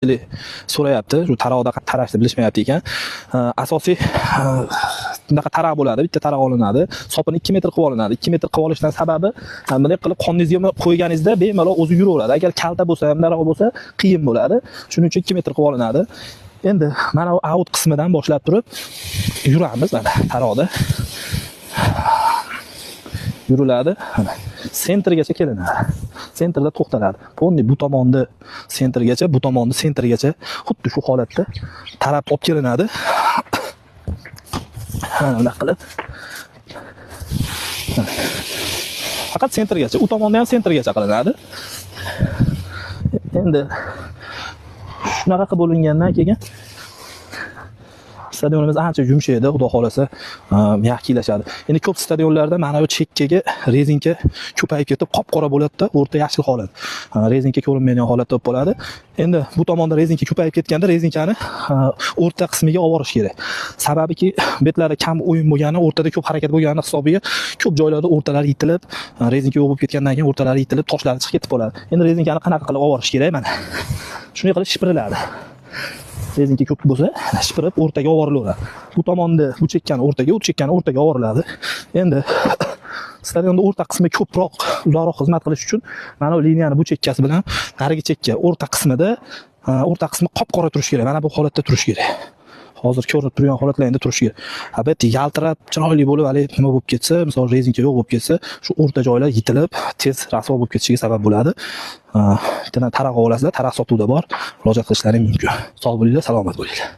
so'rayapti. Shu taroqda tarashni bilishmayapti ekan. Asosiy bunaqa taroq bo'ladi. Bitta taroq olinadi. Sopini 2 metr qilib olinadi. 2 metr qilib olishdan sababi bunday qilib qonningizga qo'yganingizda bemalol o'zi yuraveradi. Agar kalta bo'lsa, bundaroq bo'lsa qiyin bo'ladi. Shuning uchun 2 metr qilib olinadi. Endi mana bu out qismidan boshlab turib yuramiz mana taroqda. Yuriladi. Sentrgacha kelinadi. Sentrda to'xtaladi. Ponni bu tomonni sentrgacha, bu tomonni sentrgacha xuddi shu holatda tarab olib kelinadi. Mana bunday qilib. Faqat sentrgacha, u tomonda ham sentrgacha qilinadi. Endi shunaqa qilib bo'lingandan keyin stadionimiz ancha yumshaydi, xudo xolasa, yaxshilashadi. Endi ko'p stadionlarda mana bu chekkaga rezinka ko'payib ketib, qop-qora bo'ladi-da, o'rta yashil holat. Rezinka ko'rinmaydigan holatda bo'ladi. Endi bu tomonda rezinka ko'payib ketganda rezinkani o'rta qismiga olib borish kerak. Sababiki betlari kam o'yin bo'lgani, o'rtada ko'p harakat bo'lgani hisobiga ko'p joylarda o'rtalari yitilib, rezinka yo'q bo'lib ketgandan keyin o'rtalari yitilib, toshlari chiqib ketib qoladi. Endi rezinkani qanaqa qilib olib borish kerak? Mana shunday qilib shipiriladi. Rezinka ko'p bo'lsa, shipirib o'rtaga olib borilaveradi. Bu tomonni, bu chekkani o'rtaga, u chekkani o'rtaga olib boriladi. Endi stadionda o'rta qismi ko'proq, uzoqroq xizmat qilish uchun mana bu liniyani bu chekkasi bilan narigi chekka o'rta qismida, o'rta qismi qop-qora turishi kerak. Mana bu holatda turishi kerak. Hozir ko'rinib turgan holatlarda turishi kerak. Albatta yaltirab, chiroyli bo'lib, hali nima bo'lib ketsa, misol rezinka yo'q bo'lib ketsa, shu o'rta joylar yitilib, tez rasvo bo'lib ketishiga sabab bo'ladi. Bittadan taroq olasizlar, taroq sotuvda bor, murojaat qilishlaring mumkin. Sog' bo'linglar, salomat bo'linglar.